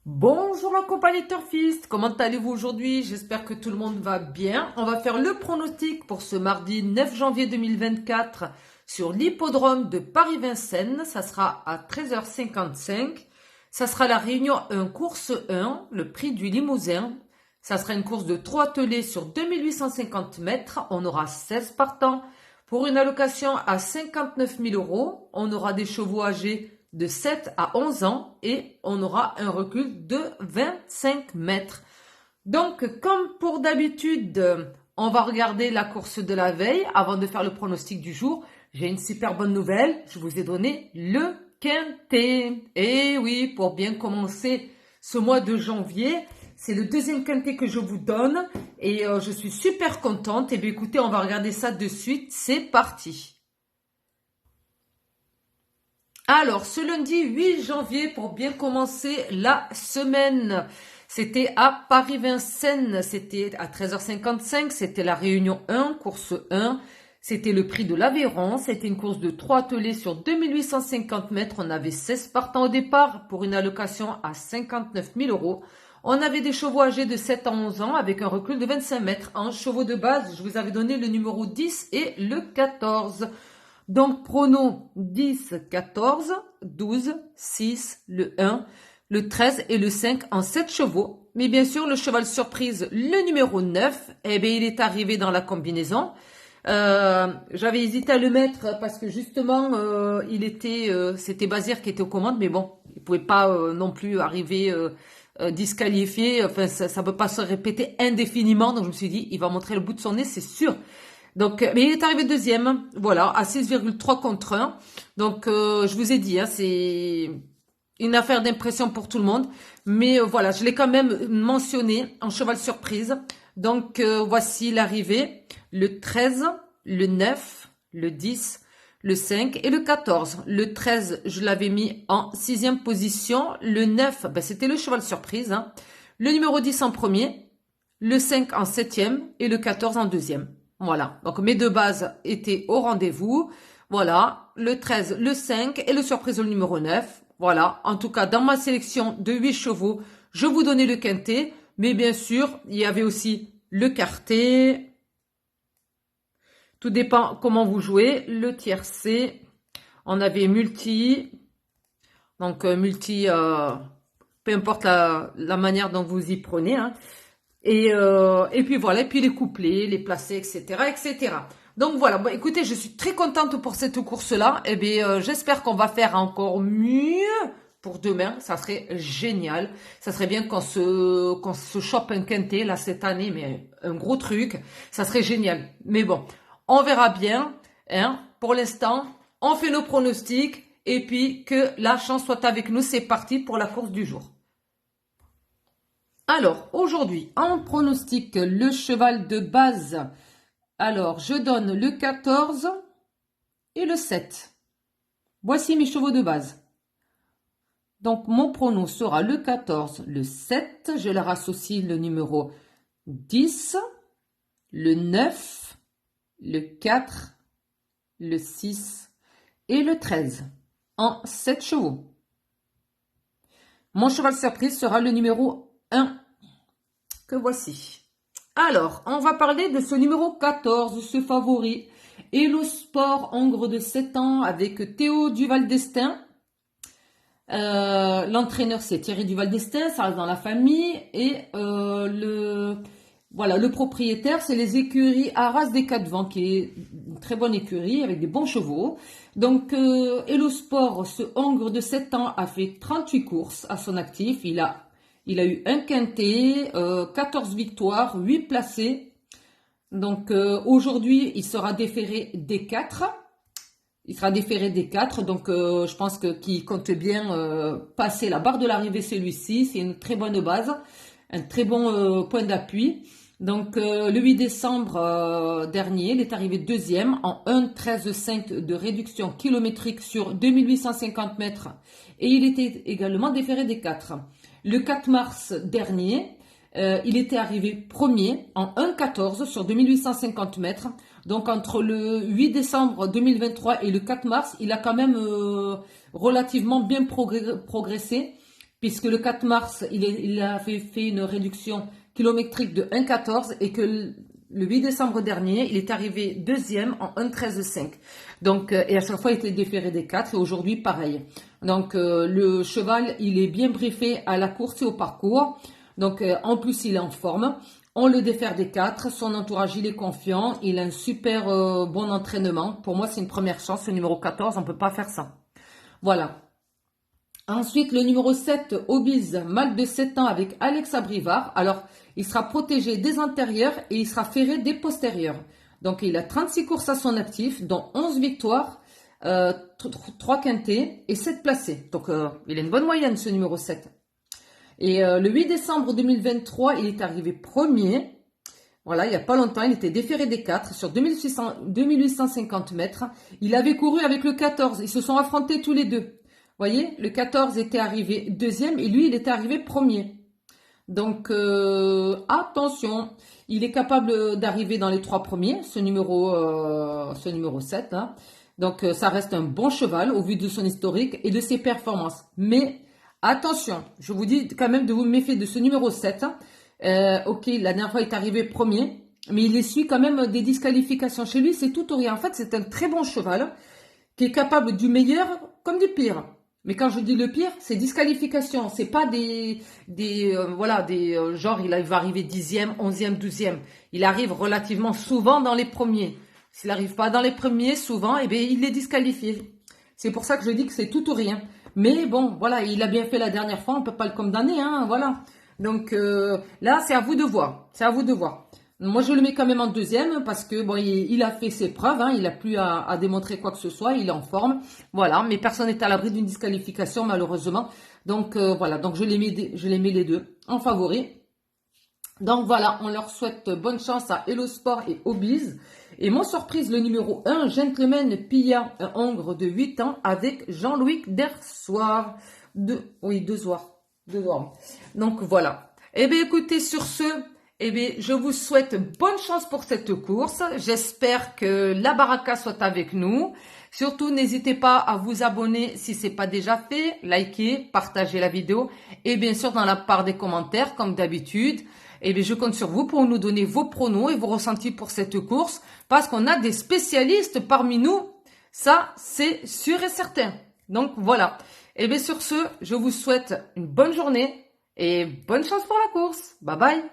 Bonjour ma compagnie Turfiste, comment allez-vous aujourd'hui? J'espère que tout le monde va bien. On va faire le pronostic pour ce mardi 9 janvier 2024 sur l'hippodrome de Paris-Vincennes. Ça sera à 13h55. Ça sera la réunion 1, course 1, le prix du Limousin. Ça sera une course de 3 attelés sur 2850 mètres. On aura 16 partants pour une allocation à 59 000 euros. On aura des chevaux âgés de 7 à 11 ans et on aura un recul de 25 mètres. Donc, comme pour d'habitude, on va regarder la course de la veille avant de faire le pronostic du jour. J'ai une super bonne nouvelle, je vous ai donné le quintet. Et oui, pour bien commencer ce mois de janvier, c'est le deuxième quintet que je vous donne et je suis super contente. Et bien écoutez, on va regarder ça de suite, c'est parti. Alors, ce lundi 8 janvier, pour bien commencer la semaine, c'était à Paris-Vincennes, c'était à 13h55, c'était la réunion 1, course 1, c'était le prix de l'Aveyron, c'était une course de 3 attelés sur 2850 mètres, on avait 16 partants au départ pour une allocation à 59 000 euros. On avait des chevaux âgés de 7 à 11 ans avec un recul de 25 mètres. En chevaux de base, je vous avais donné le numéro 10 et le 14. Donc, pronos 10, 14, 12, 6, le 1, le 13 et le 5 en 7 chevaux. Mais bien sûr, le cheval surprise, le numéro 9, eh bien, il est arrivé dans la combinaison. J'avais hésité à le mettre parce que justement, c'était Bazir qui était aux commandes, mais bon, il pouvait pas non plus arriver disqualifié. Enfin, ça peut pas se répéter indéfiniment. Donc, je me suis dit, il va montrer le bout de son nez, c'est sûr. Donc, mais il est arrivé deuxième, voilà, à 6,3 contre 1. Donc, je vous ai dit, hein, c'est une affaire d'impression pour tout le monde. Mais voilà, je l'ai quand même mentionné en cheval surprise. Donc, voici l'arrivée. Le 13, le 9, le 10, le 5 et le 14. Le 13, je l'avais mis en 6e position. Le 9, ben, c'était le cheval surprise. Hein. Le numéro 10 en premier. Le 5 en 7e et le 14 en 2e. Voilà, donc mes deux bases étaient au rendez-vous. Voilà, le 13, le 5 et le surprise au numéro 9. Voilà, en tout cas, dans ma sélection de 8 chevaux, je vous donnais le quintet. Mais bien sûr, il y avait aussi le quartet. Tout dépend comment vous jouez. Le tiercé. On avait multi. Donc, multi, peu importe la manière dont vous y prenez. Hein. Et puis voilà, et puis les couplets, les placés, etc., etc. Donc voilà, bon, écoutez, je suis très contente pour cette course-là. Eh bien, j'espère qu'on va faire encore mieux pour demain. Ça serait génial. Ça serait bien qu'on se chope un quintet là cette année, mais un gros truc. Ça serait génial. Mais bon, on verra bien. Hein. Pour l'instant, on fait nos pronostics et puis que la chance soit avec nous. C'est parti pour la course du jour. Alors, aujourd'hui, en pronostic, le cheval de base. Alors, je donne le 14 et le 7. Voici mes chevaux de base. Donc, mon prono sera le 14, le 7. Je leur associe le numéro 10, le 9, le 4, le 6 et le 13 en 7 chevaux. Mon cheval surprise sera le numéro 1 que voici. Alors, on va parler de ce numéro 14, ce favori. Hello Sport, hongre de 7 ans avec Théo Duval d'Estaing. L'entraîneur c'est Thierry Duval d'Estaing, ça reste dans la famille. Et le propriétaire c'est les écuries Arras des Quatre Vents, qui est une très bonne écurie avec des bons chevaux. Donc Hello Sport, ce hongre de 7 ans a fait 38 courses à son actif. Il a eu un quintet, 14 victoires, 8 placés. Donc aujourd'hui, il sera déféré des 4. Il sera déféré des 4. Donc je pense qu'il compte bien passer la barre de l'arrivée celui-ci. C'est une très bonne base, un très bon point d'appui. Donc le 8 décembre dernier, il est arrivé deuxième en 1,13,5 de réduction kilométrique sur 2850 mètres. Et il était également déféré des 4. Le 4 mars dernier, il était arrivé premier en 1,14 sur 2850 mètres. Donc entre le 8 décembre 2023 et le 4 mars, il a quand même relativement bien progressé, puisque le 4 mars, il avait fait une réduction kilométrique de 1,14 et que le 8 décembre dernier, il est arrivé deuxième en 1,13,5. Donc, et à chaque fois, il était déféré des 4 et aujourd'hui, pareil. Donc, le cheval, il est bien briefé à la course et au parcours. Donc, en plus, il est en forme. On le défère des 4. Son entourage, il est confiant. Il a un super bon entraînement. Pour moi, c'est une première chance. Le numéro 14, on ne peut pas faire ça. Voilà. Ensuite, le numéro 7, Obise, mâle de 7 ans avec Alexa Brivard. Alors, il sera protégé des antérieurs et il sera ferré des postérieurs. Donc, il a 36 courses à son actif, dont 11 victoires, 3 quintés et 7 placés. Donc, il a une bonne moyenne, ce numéro 7. Et le 8 décembre 2023, il est arrivé premier. Voilà, il n'y a pas longtemps, il était déféré des 4 sur 2850 mètres. Il avait couru avec le 14. Ils se sont affrontés tous les deux. Vous voyez, le 14 était arrivé deuxième et lui, il était arrivé premier. Donc, attention, il est capable d'arriver dans les 3 premiers, ce numéro 7. Hein. Donc, ça reste un bon cheval au vu de son historique et de ses performances. Mais, attention, je vous dis quand même de vous méfier de ce numéro 7. Ok, la dernière fois, il est arrivé premier, mais il essuie quand même des disqualifications. Chez lui, c'est tout ou rien. En fait, c'est un très bon cheval qui est capable du meilleur comme du pire. Mais quand je dis le pire, c'est disqualification. C'est pas genre il va arriver 10e, 11e, 12e. Il arrive relativement souvent dans les premiers. S'il n'arrive pas dans les premiers, souvent, eh bien, il est disqualifié. C'est pour ça que je dis que c'est tout ou rien. Mais bon, voilà, il a bien fait la dernière fois, on peut pas le condamner, hein, voilà. Donc là, c'est à vous de voir. C'est à vous de voir. Moi, je le mets quand même en deuxième parce que bon, il a fait ses preuves, hein, il n'a plus à démontrer quoi que ce soit, il est en forme, voilà. Mais personne n'est à l'abri d'une disqualification malheureusement. Donc voilà, donc je les mets les deux en favori. Donc voilà, on leur souhaite bonne chance à Hello Sport et Obise. Et mon surprise, le numéro 1, Gentleman Pilla, un Hongre de 8 ans avec Jean-Louis Dersoir. Deux soirs. Donc voilà. Eh bien écoutez, sur ce, eh bien, je vous souhaite bonne chance pour cette course. J'espère que la baraka soit avec nous. Surtout, n'hésitez pas à vous abonner si ce n'est pas déjà fait, liker, partager la vidéo et bien sûr dans la part des commentaires comme d'habitude. Eh bien, je compte sur vous pour nous donner vos pronos et vos ressentis pour cette course parce qu'on a des spécialistes parmi nous. Ça, c'est sûr et certain. Donc voilà. Eh bien, sur ce, je vous souhaite une bonne journée et bonne chance pour la course. Bye bye.